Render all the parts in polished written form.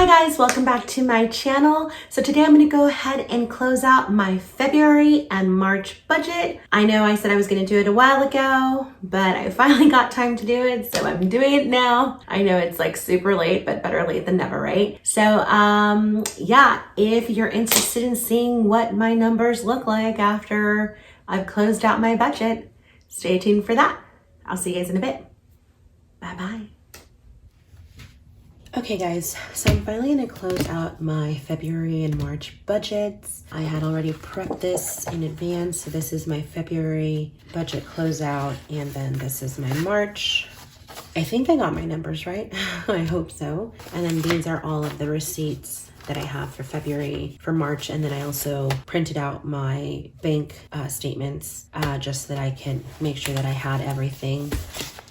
guys, welcome back to my channel. So today I'm going to go ahead and close out my February and March budget. I know I said I was going to do it a while ago, but I finally got time to do it, so I'm doing it now. I know it's like super late, but better late than never, right? So yeah, if you're interested in seeing what my numbers look like after I've closed out my budget, stay tuned for that. I'll see you guys in a bit. Bye-bye. Okay guys, so I'm finally going to close out my February and March budgets. I had already prepped this in advance, so this is my February budget closeout, and then this is my March. I think I got my numbers right. I hope so. And then these are all of the receipts that I have for February, for March, and then I also printed out my bank statements just so that I can make sure that I had everything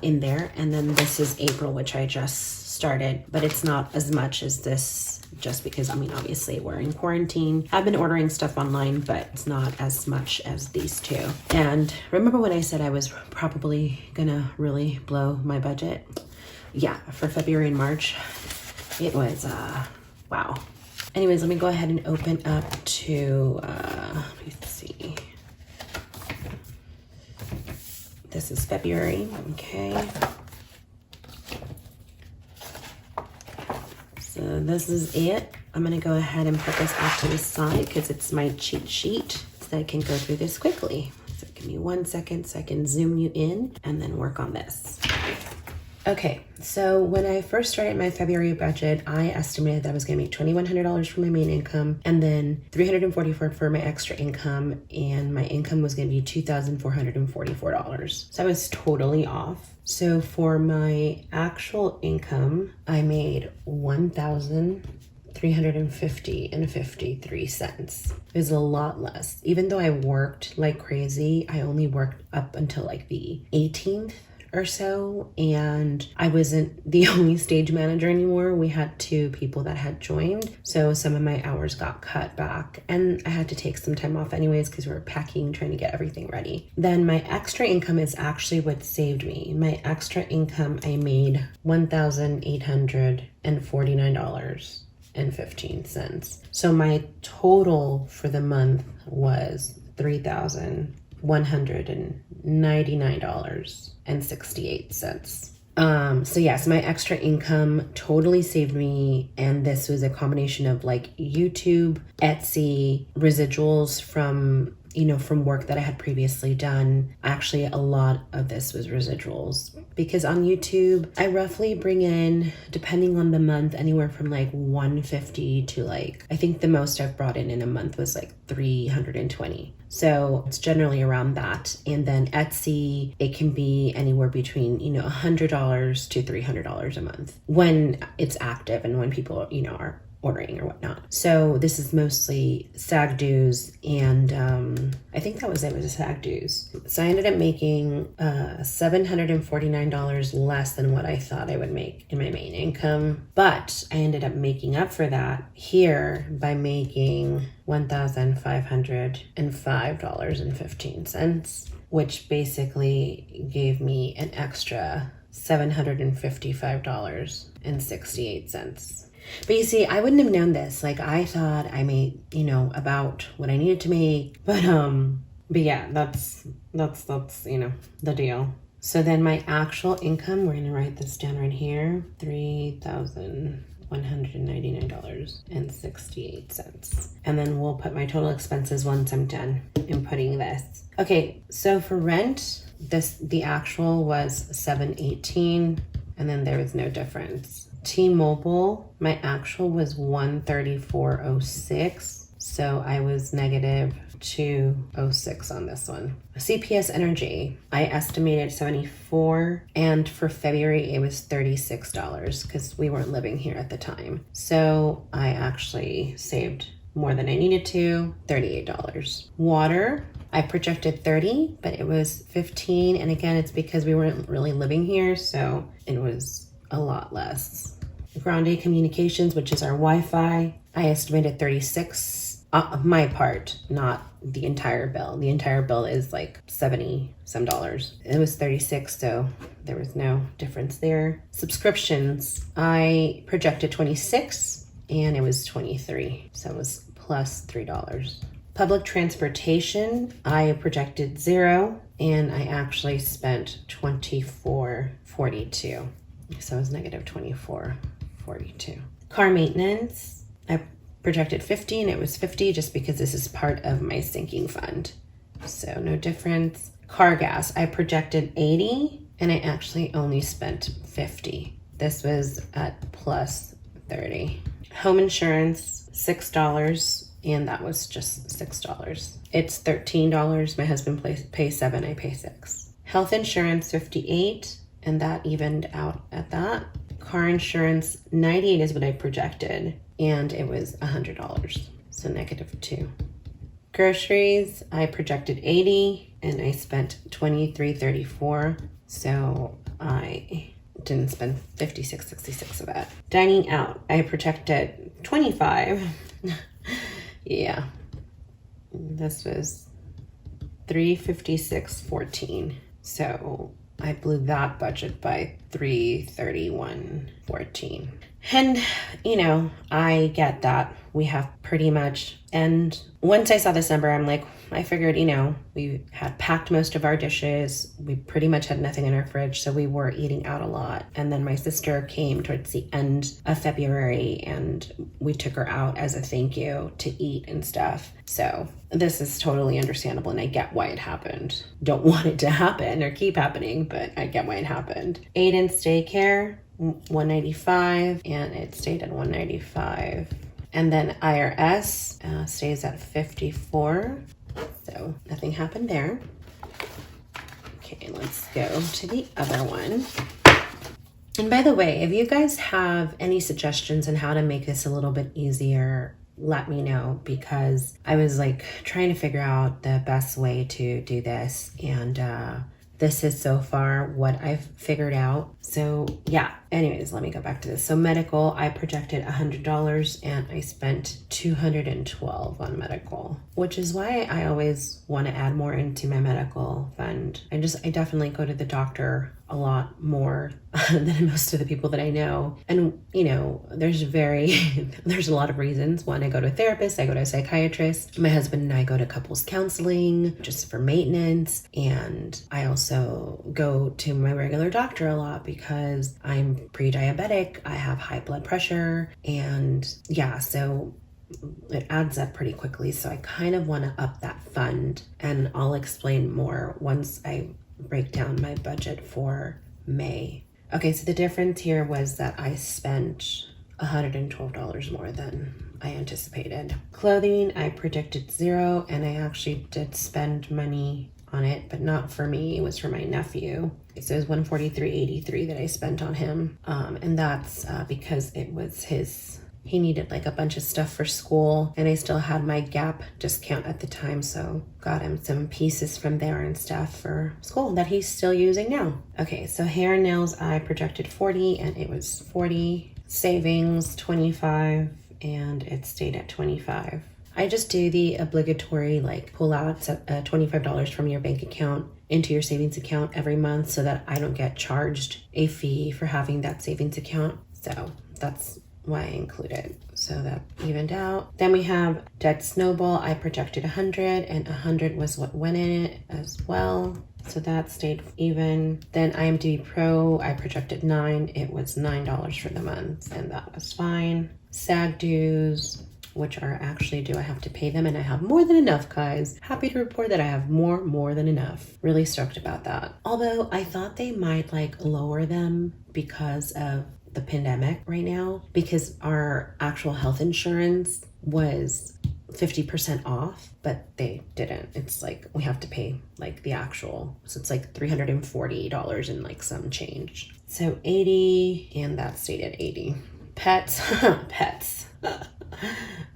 in there. And then this is April, which I just started, but it's not as much as this just because, I mean, obviously we're in quarantine. I've been ordering stuff online, but it's not as much as these two. And remember when I said I was probably gonna really blow my budget? Yeah, for February and March, it was, wow. Anyways, let me go ahead and open up to, let me see. This is February, okay. So this is it. I'm gonna go ahead and put this off to the side because it's my cheat sheet so that I can go through this quickly. So give me 1 second so I can zoom you in and then work on this. Okay, so when I first started my February budget, I estimated that I was gonna make $2,100 for my main income and then $344 for my extra income, and my income was gonna be $2,444. So I was totally off. So for my actual income, I made $1,350.53. It was a lot less. Even though I worked like crazy, I only worked up until like the 18th or so, and I wasn't the only stage manager anymore. We had 2 people that had joined, so some of my hours got cut back, and I had to take some time off anyways because we were packing, trying to get everything ready. Then my extra income is actually what saved me. My extra income, I made $1,849.15. So my total for the month was $3,199.68. So yes, my extra income totally saved me, and this was a combination of like YouTube, Etsy, residuals from, you know, from work that I had previously done. Actually, a lot of this was residuals because on YouTube, I roughly bring in, depending on the month, anywhere from like 150 to like, I think the most I've brought in a month was like 320. So it's generally around that. And then Etsy, it can be anywhere between, you know, $100 to $300 a month when it's active and when people, you know, are ordering or whatnot. So this is mostly SAG dues, and I think that was it, was SAG dues. So I ended up making $749 less than what I thought I would make in my main income, but I ended up making up for that here by making $1,505.15, which basically gave me an extra $755.68. But you see, I wouldn't have known this. Like, I thought I made, you know, about what I needed to make. But yeah, that's, you know, the deal. So then my actual income, we're going to write this down right here, $3,199.68. And then we'll put my total expenses once I'm done inputting this. Okay, so for rent, the actual was $718, and then there was no difference. T-Mobile, my actual was $134.06, so I was negative $206 on this one. CPS Energy, I estimated $74, and for February it was $36 because we weren't living here at the time. So I actually saved more than I needed to, $38. Water, I projected 30, but it was 15, and again, it's because we weren't really living here, so it was a lot less. Grande Communications, which is our Wi-Fi, I estimated 36. My part, not the entire bill. The entire bill is like $70 some. It was 36, so there was no difference there. Subscriptions, I projected 26. and it was 23. So it was plus $3. Public transportation, I projected 0 and I actually spent $24.42. So it was negative $24.42. Car maintenance, I projected 50 and it was 50 just because this is part of my sinking fund. So no difference. Car gas, I projected 80 and I actually only spent 50. This was at plus 30. Home insurance, $6 and that was just $6. It's $13. My husband pays $7, I pay $6. Health insurance, $58 and that evened out at that. Car insurance, $98 is what I projected and it was $100. So negative $2. Groceries, I projected 80 and I spent $23.34. So I didn't spend $56.66 of that. Dining out, I projected 25. Yeah, this was $356.14. So I blew that budget by $331.14. And, you know, I get that we have pretty much, and once I saw this number, I'm like, I figured, you know, we had packed most of our dishes. We pretty much had nothing in our fridge, so we were eating out a lot. And then my sister came towards the end of February and we took her out as a thank you to eat and stuff. So this is totally understandable and I get why it happened. Don't want it to happen or keep happening, but I get why it happened. Aiden's daycare, $195 and it stayed at $195. And then IRS stays at $54. So nothing happened there. Okay, let's go to the other one. And by the way, if you guys have any suggestions on how to make this a little bit easier, let me know, because I was like trying to figure out the best way to do this, and this is so far what I've figured out. So yeah, anyways, let me go back to this. So medical, I projected $100 and I spent $212 on medical, which is why I always want to add more into my medical fund. I definitely go to the doctor a lot more than most of the people that I know. And, you know, there's a lot of reasons. One, I go to a therapist, I go to a psychiatrist. My husband and I go to couples counseling just for maintenance. And I also go to my regular doctor a lot because I'm pre-diabetic, I have high blood pressure, and yeah, so it adds up pretty quickly. So I kind of want to up that fund, and I'll explain more once I break down my budget for May. Okay, so the difference here was that I spent $112 more than I anticipated. Clothing, I predicted 0, and I actually did spend money on it, but not for me, it was for my nephew. So it was $143.83 that I spent on him, and that's because it was he needed like a bunch of stuff for school, and I still had my Gap discount at the time, so got him some pieces from there and stuff for school that he's still using now. Okay, so hair and nails, I projected 40 and it was 40. Savings, 25, and it stayed at 25. I just do the obligatory like pull out $25 from your bank account into your savings account every month so that I don't get charged a fee for having that savings account. So that's why I include it. So that evened out. Then we have debt Snowball. I projected 100 and 100 was what went in it as well. So that stayed even. Then IMDb Pro, I projected 9. It was $9 for the month and that was fine. SAG dues, which are actually due, I have to pay them, and I have more than enough, guys. Happy to report that I have more than enough. Really stoked about that. Although I thought they might like lower them because of the pandemic right now, because our actual health insurance was 50% off, but they didn't. It's like we have to pay like the actual, so it's like $340 and like some change. So 80, and that stayed at 80. Pets, pets.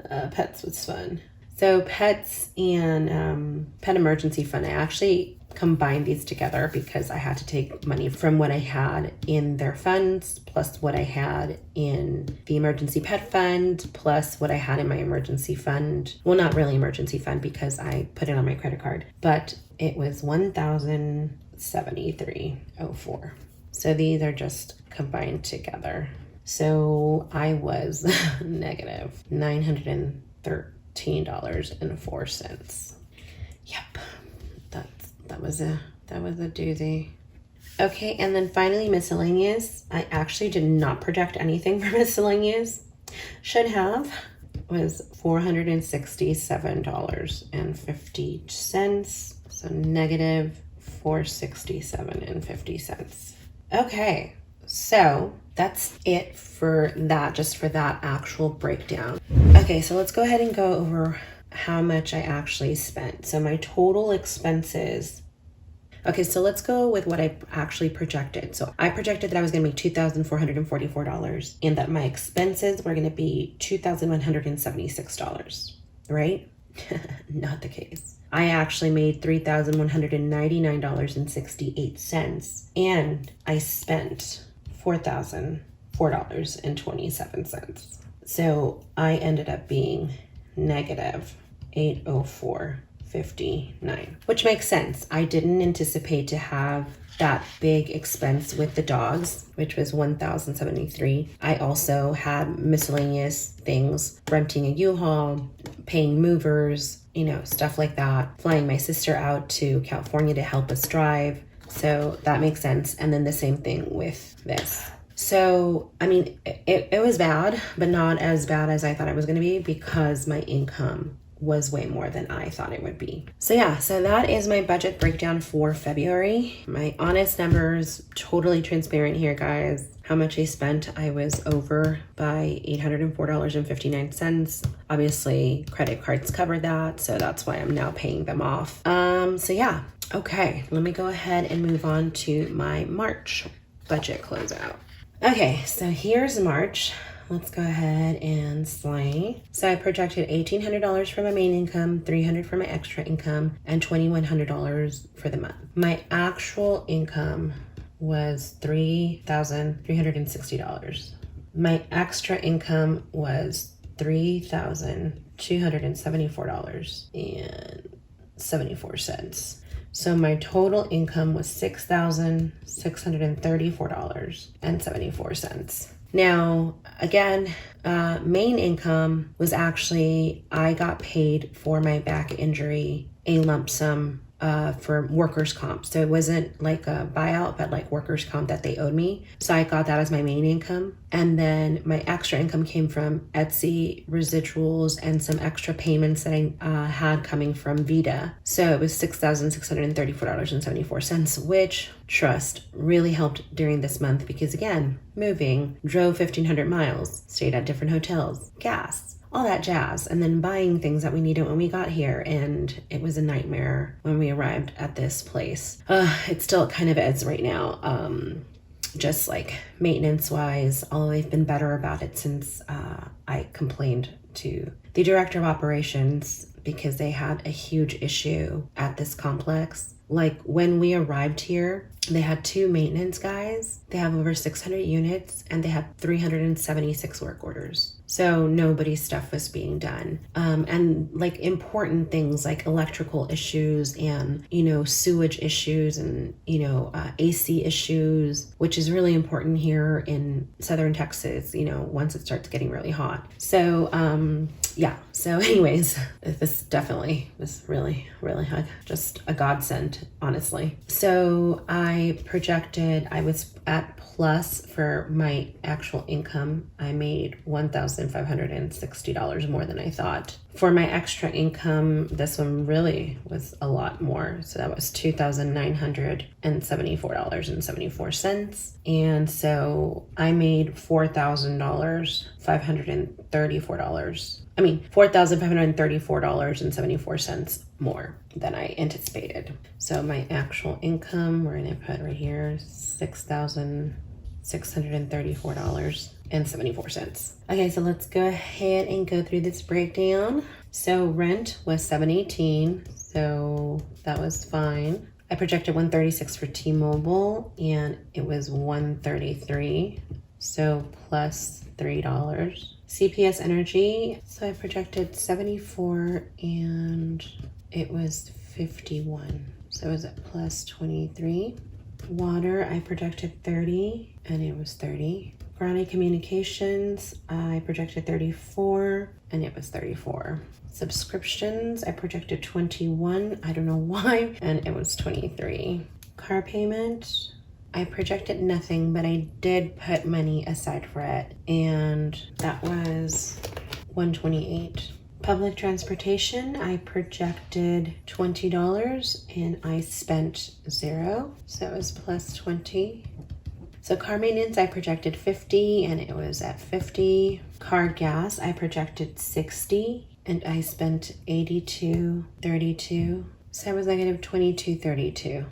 Pets was fun. So pets and pet emergency fund, I actually combined these together because I had to take money from what I had in their funds plus what I had in the emergency pet fund plus what I had in my emergency fund. Well, not really emergency fund because I put it on my credit card, but it was $1,073.04. So these are just combined together. So I was negative $913.04. Yep, that was a doozy. Okay, and then finally miscellaneous. I actually did not project anything for miscellaneous. Should have. Was $467.50. So negative $467.50. Okay, so that's it for that, just for that actual breakdown. Okay, so let's go ahead and go over how much I actually spent. So my total expenses. Okay, so let's go with what I actually projected. So I projected that I was going to make $2,444 and that my expenses were going to be $2,176, right? Not the case. I actually made $3,199.68 and I spent $4,004.27. So I ended up being negative $804.59, which makes sense. I didn't anticipate to have that big expense with the dogs, which was $1,073. I also had miscellaneous things, renting a U-Haul, paying movers, you know, stuff like that, flying my sister out to California to help us drive. So that makes sense. And then the same thing with this. So, I mean, it was bad, but not as bad as I thought it was going to be because my income was way more than I thought it would be. So yeah, so that is my budget breakdown for February. My honest numbers, totally transparent here, guys. How much I spent, I was over by $804.59. Obviously, credit cards covered that, so that's why I'm now paying them off. So yeah, okay, let me go ahead and move on to my March budget closeout. Okay, so here's March. Let's go ahead and slay. So I projected $1,800 for my main income, $300 for my extra income, and $2,100 for the month. My actual income was $3,360. My extra income was $3,274.74. So my total income was $6,634.74. Now, again, main income was actually, I got paid for my back injury, a lump sum for workers' comp. So it wasn't like a buyout, but like workers' comp that they owed me. So I got that as my main income. And then my extra income came from Etsy residuals and some extra payments that I had coming from Vita. So it was $6,634.74, which, trust, really helped during this month because, again, moving, drove 1,500 miles, stayed at different hotels, gas, all that jazz, and then buying things that we needed when we got here. And it was a nightmare when we arrived at this place. It still kind of is right now. Just like maintenance wise, although they've been better about it since I complained to the director of operations because they had a huge issue at this complex. Like when we arrived here, they had 2 maintenance guys. They have over 600 units and they had 376 work orders. So nobody's stuff was being done. And like important things like electrical issues and, you know, sewage issues and, you know, AC issues, which is really important here in Southern Texas, you know, once it starts getting really hot. So, yeah. So anyways, this definitely was really, really just a godsend, honestly. So I projected, I was at plus for my actual income. I made $1,560 more than I thought. For my extra income, this one really was a lot more. So that was $2,974.74. And so I made $4,534.74 more than I anticipated. So my actual income, we're gonna put right here, $6,634.74. Okay, so let's go ahead and go through this breakdown. So rent was $718, so that was fine. I projected $136 for T-Mobile and it was $133, so plus $3. CPS Energy, so I projected 74 and it was 51, so it was at plus 23. Water, I projected 30 and it was 30. Brownie Communications, I projected 34 and it was 34. Subscriptions, I projected 21, I don't know why, and it was 23. Car payment, I projected nothing, but I did put money aside for it, and that was 128. Public transportation, I projected $20 and I spent 0, so it was plus 20. So car maintenance, I projected 50 and it was at 50. Car gas, I projected 60 and I spent 82.32. So I was negative 22.32.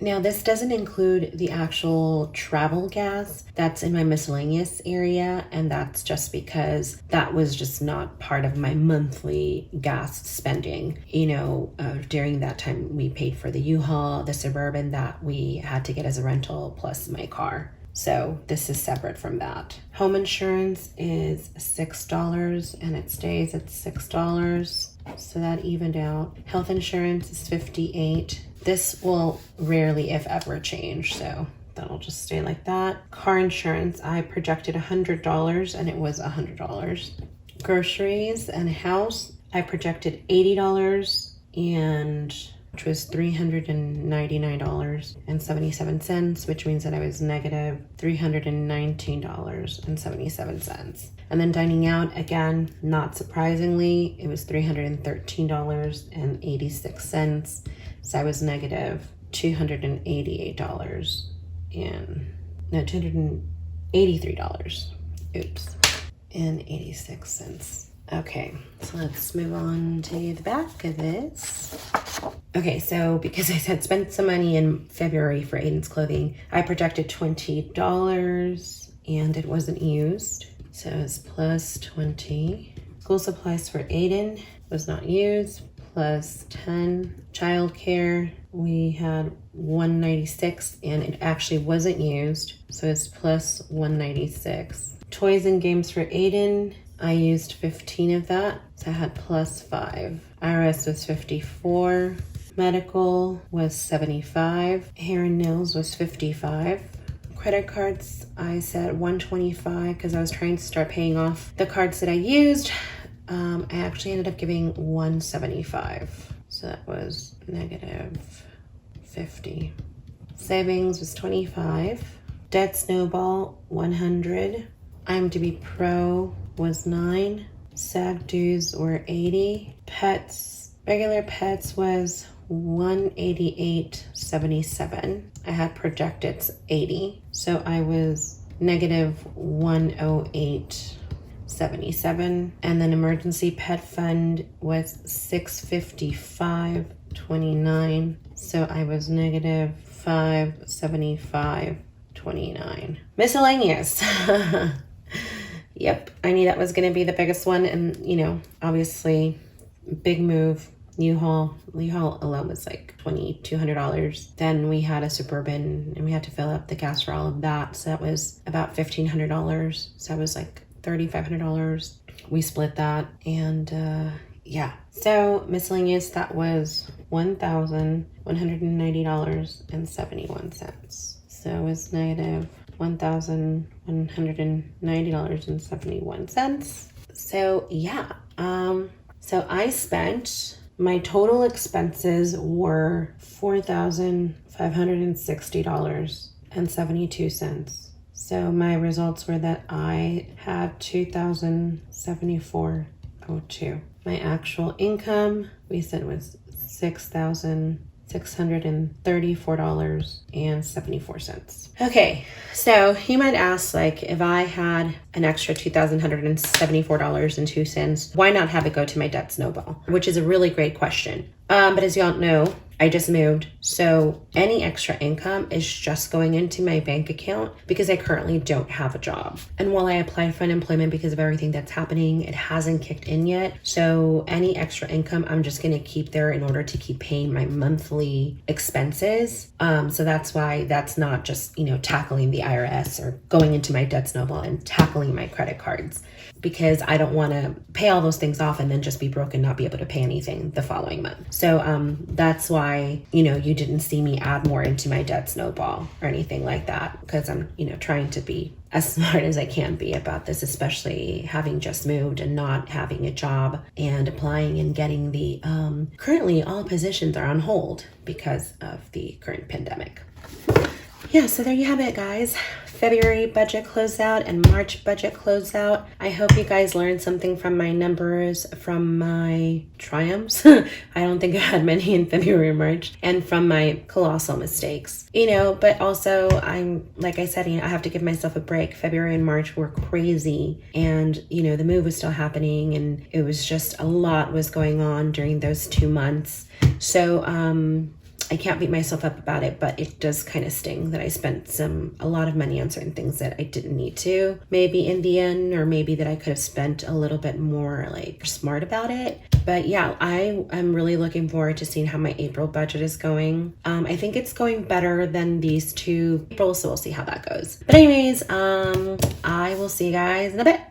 Now this doesn't include the actual travel gas that's in my miscellaneous area, and that's just because that was just not part of my monthly gas spending. You know, during that time we paid for the U-Haul, the Suburban that we had to get as a rental, plus my car. So this is separate from that. Home insurance is $6 and it stays at $6. So that evened out. Health insurance is $58. This will rarely, if ever, change. So that'll just stay like that. Car insurance, I projected $100 and it was $100. Groceries and house, I projected $80 and which was $399.77, which means that I was negative $319.77. And then dining out, again, not surprisingly, it was $313.86. So I was negative $283. Oops, and 86 cents. Okay, so let's move on to the back of this. Okay, so because I said spent some money in February for Aiden's clothing, I projected $20 and it wasn't used. So it's plus 20. School supplies for Aiden was not used, plus 10. Childcare, we had 196 and it actually wasn't used. So it's plus 196. Toys and games for Aiden, I used 15 of that, so I had plus 5. IRS was 54. Medical was 75. Hair and nails was 55. Credit cards, I said 125 because I was trying to start paying off the cards that I used. I actually ended up giving 175. So that was negative 50. Savings was 25. Debt Snowball, 100. IMDb Pro was 9. SAG dues were 80. Pets, regular pets was 188.77. I had projected 80. So I was negative 108.77. And then emergency pet fund was 655.29. So I was negative 575.29. Miscellaneous. Yep, I knew that was going to be the biggest one. And, you know, obviously, big move. U-Haul alone was like $2,200. Then we had a Suburban and we had to fill up the gas for all of that. So that was about $1,500. So that was like $3,500. We split that. And yeah. So miscellaneous, that was $1,190.71. So it was negative $1,190.71. So yeah, so I spent, my total expenses were $4,560.72. So my results were that I had $2,074.02. My actual income, we said, was $6,634.74. Okay, so you might ask, like, if I had an extra $2,174.02, why not have it go to my debt snowball? Which is a really great question. But as y'all know, I just moved, so any extra income is just going into my bank account because I currently don't have a job. And while I applied for unemployment because of everything that's happening, it hasn't kicked in yet. So any extra income, I'm just gonna keep there in order to keep paying my monthly expenses. So that's why that's not just, you know, tackling the IRS or going into my debt snowball and tackling my credit cards, because I don't wanna pay all those things off and then just be broke and not be able to pay anything the following month. So that's why why, you know, you didn't see me add more into my debt snowball or anything like that, because I'm, you know, trying to be as smart as I can be about this, especially having just moved and not having a job and applying and getting the, currently all positions are on hold because of the current pandemic. Yeah, so there you have it, guys. February budget closeout and March budget closeout. I hope you guys learned something from my numbers, from my triumphs. I don't think I had many in February or March, and from my colossal mistakes. You know, but also I'm, like I said, you know, I have to give myself a break. February and March were crazy, and you know, the move was still happening, and it was just a lot was going on during those 2 months. So, I can't beat myself up about it, but it does kind of sting that I spent a lot of money on certain things that I didn't need to, maybe in the end, or maybe that I could have spent a little bit more like smart about it. But yeah, I am really looking forward to seeing how my April budget is going. I think it's going better than these two April, so we'll see how that goes. But anyways, I will see you guys in a bit.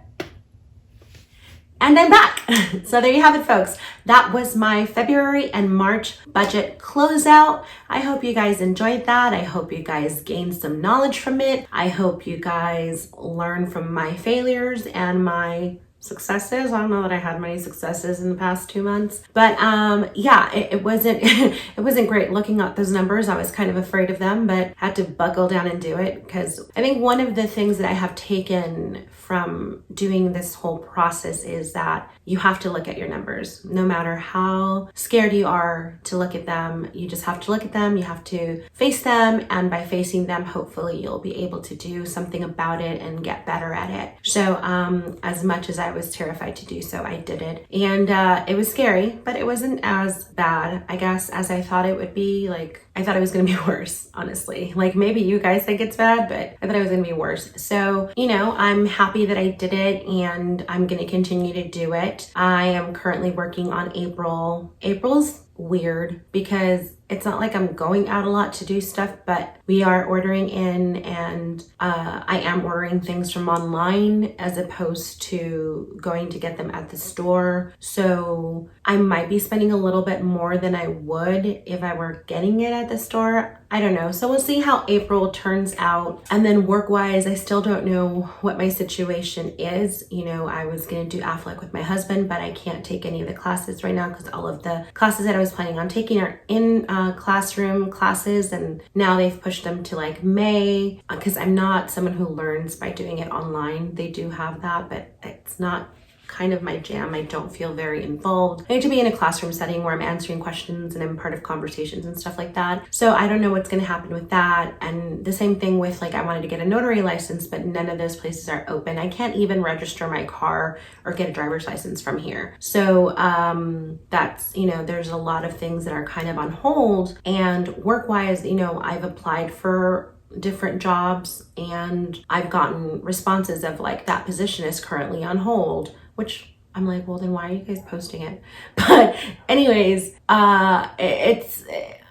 And I'm back. So there you have it, folks. That was my February and March budget closeout. I hope you guys enjoyed that. I hope you guys gained some knowledge from it. I hope you guys learned from my failures and my successes. I don't know that I had many successes in the past 2 months, but yeah, it wasn't it wasn't great looking at those numbers. I was kind of afraid of them, but had to buckle down and do it, because I think one of the things that I have taken from doing this whole process is that you have to look at your numbers. No matter how scared you are to look at them, you just have to look at them. You have to face them, and by facing them, hopefully you'll be able to do something about it and get better at it. So as much as I was terrified to do so, I did it, and it was scary, but it wasn't as bad, I guess, as I thought it would be. Like, I thought it was going to be worse, honestly. Like, maybe you guys think it's bad, but I thought it was going to be worse. So, you know, I'm happy that I did it, and I'm going to continue to do it. I am currently working on April. April's weird because it's not like I'm going out a lot to do stuff, but we are ordering in, and I am ordering things from online as opposed to going to get them at the store. So I might be spending a little bit more than I would if I were getting it at the store. I don't know. So we'll see how April turns out. And then work-wise, I still don't know what my situation is. You know, I was going to do AFLEC with my husband, but I can't take any of the classes right now because all of the classes that I was planning on taking are in classroom classes, and now they've pushed them to like May, because I'm not someone who learns by doing it online. They do have that, but it's not kind of my jam. I don't feel very involved. I need to be in a classroom setting where I'm answering questions and I'm part of conversations and stuff like that. So I don't know what's going to happen with that. And the same thing with, like, I wanted to get a notary license, but none of those places are open. I can't even register my car or get a driver's license from here. So that's, you know, there's a lot of things that are kind of on hold. And work-wise, you know, I've applied for different jobs and I've gotten responses of like, that position is currently on hold, which I'm like, well, then why are you guys posting it? But anyways, I'm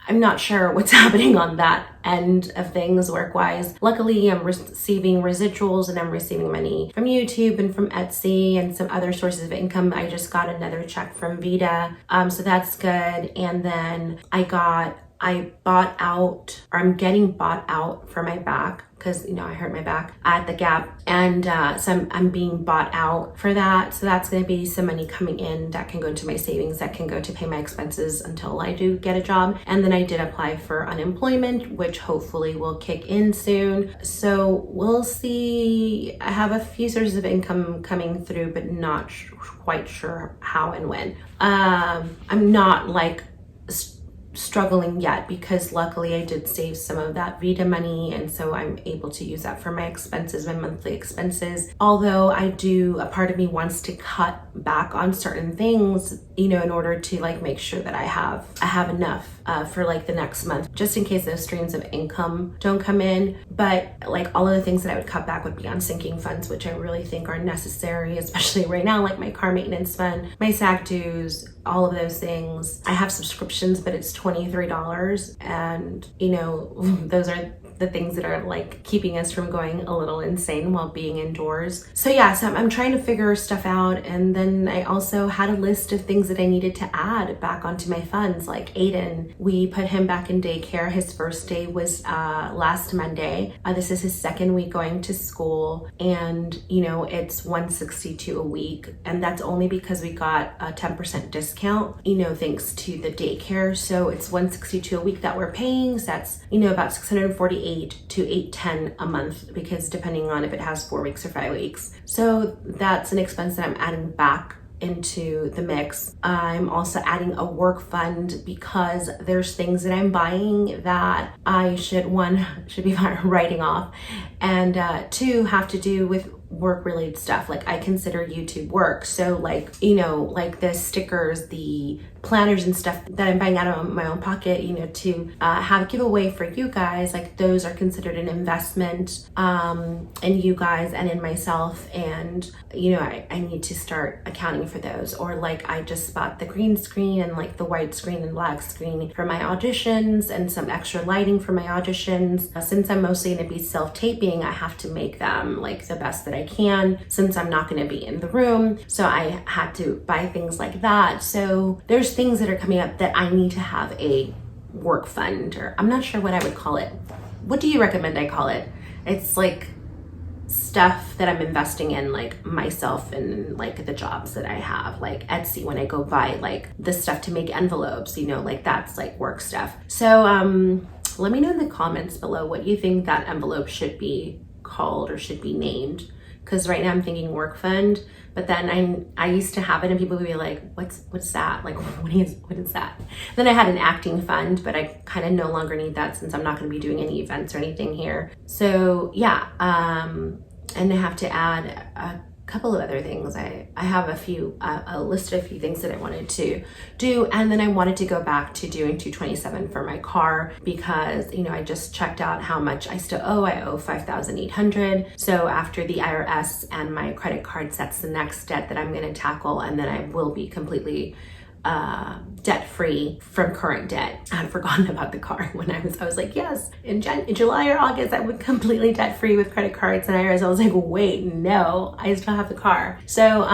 not sure what's happening on that end of things work-wise. Luckily, I'm receiving residuals and I'm receiving money from YouTube and from Etsy and some other sources of income. I just got another check from Vita, so that's good. And then I'm getting bought out for my back, because, you know, I hurt my back at the Gap, and so I'm being bought out for that. So that's going to be some money coming in that can go into my savings, that can go to pay my expenses until I do get a job. And then I did apply for unemployment, which hopefully will kick in soon. So we'll see. I have a few sources of income coming through, but not quite sure how and when. I'm not like struggling yet, because luckily I did save some of that Vita money, and so I'm able to use that for my expenses, my monthly expenses. Although a part of me wants to cut back on certain things, you know, in order to like make sure that I have enough for like the next month, just in case those streams of income don't come in. But like, all of the things that I would cut back would be on sinking funds, which I really think are necessary, especially right now, like my car maintenance fund, my SAC dues, all of those things. I have subscriptions, but it's $23, and you know, those are the things that are like keeping us from going a little insane while being indoors. So yeah, so I'm trying to figure stuff out. And then I also had a list of things that I needed to add back onto my funds. Like Aiden, we put him back in daycare. His first day was last Monday. This is his second week going to school, and you know, it's $162 a week, and that's only because we got a 10% discount, you know, thanks to the daycare. So it's $162 a week that we're paying. So that's, you know, about $648 to $810 a month, because depending on if it has 4 weeks or 5 weeks. So that's an expense that I'm adding back into the mix. I'm also adding a work fund because there's things that I'm buying that I should be writing off, and two, have to do with work related stuff. Like I consider YouTube work. So like, you know, like the stickers, the planners and stuff that I'm buying out of my own pocket, you know, to have a giveaway for you guys, like those are considered an investment in you guys and in myself. And, you know, I need to start accounting for those. Or like I just bought the green screen and like the white screen and black screen for my auditions, and some extra lighting for my auditions. Since I'm mostly going to be self-taping, I have to make them like the best that I can, since I'm not going to be in the room. So I had to buy things like that. So there's things that are coming up that I need to have a work fund, or I'm not sure what I would call it. What do you recommend I call it? It's like stuff that I'm investing in, like myself and like the jobs that I have, like Etsy, when I go buy like the stuff to make envelopes, you know, like that's like work stuff. So let me know in the comments below what you think that envelope should be called or should be named. Because right now I'm thinking work fund, but then I used to have it and people would be like, what's that? Like, what is that? Then I had an acting fund, but I kind of no longer need that since I'm not going to be doing any events or anything here. So yeah, and I have to add a couple of other things. I have a list of a few things that I wanted to do, and then I wanted to go back to doing $227 for my car, because you know, I just checked out how much I still owe. I owe $5,800. So after the IRS and my credit card, that's the next debt that I'm going to tackle, and then I will be completely debt-free from current debt. I had forgotten about the car when I was like, yes, in July or August, I would completely debt-free with credit cards and IRS. I was like, wait, no, I still have the car. So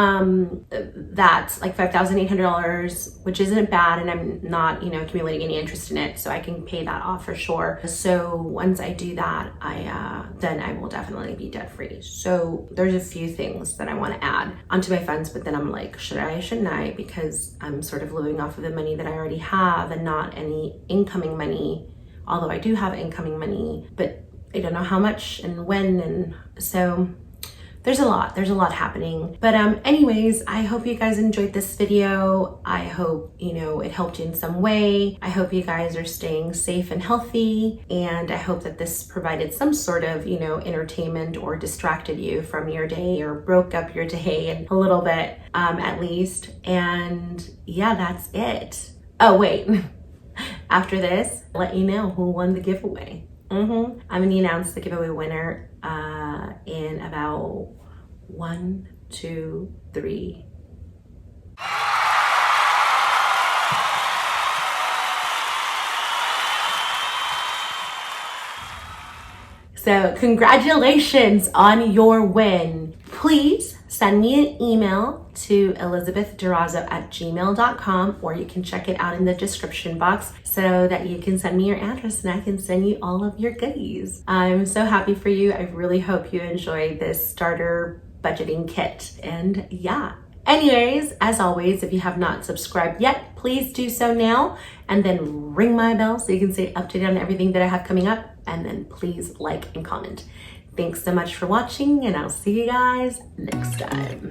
that's like $5,800, which isn't bad, and I'm not, you know, accumulating any interest in it, so I can pay that off for sure. So once I do that, then I will definitely be debt-free. So there's a few things that I want to add onto my funds, but then I'm like, should I, shouldn't I? Because I'm sort of living off of the money that I already have and not any incoming money, although I do have incoming money, but I don't know how much and when, and so there's a lot happening. But anyways, I hope you guys enjoyed this video. I hope, you know, it helped you in some way. I hope you guys are staying safe and healthy, and I hope that this provided some sort of, you know, entertainment or distracted you from your day or broke up your day in a little bit, at least. And yeah, that's it. Oh wait, after this, I'll let you know who won the giveaway. I'm gonna announce the giveaway winner in about 1, 2, 3. So congratulations on your win. Please send me an email to elizabethderazzo@gmail.com, or you can check it out in the description box so that you can send me your address and I can send you all of your goodies. I'm so happy for you. I really hope you enjoyed this starter budgeting kit. And yeah, anyways, as always, if you have not subscribed yet, please do so now, and then ring my bell so you can stay updated on everything that I have coming up, and then please like and comment. Thanks so much for watching, and I'll see you guys next time.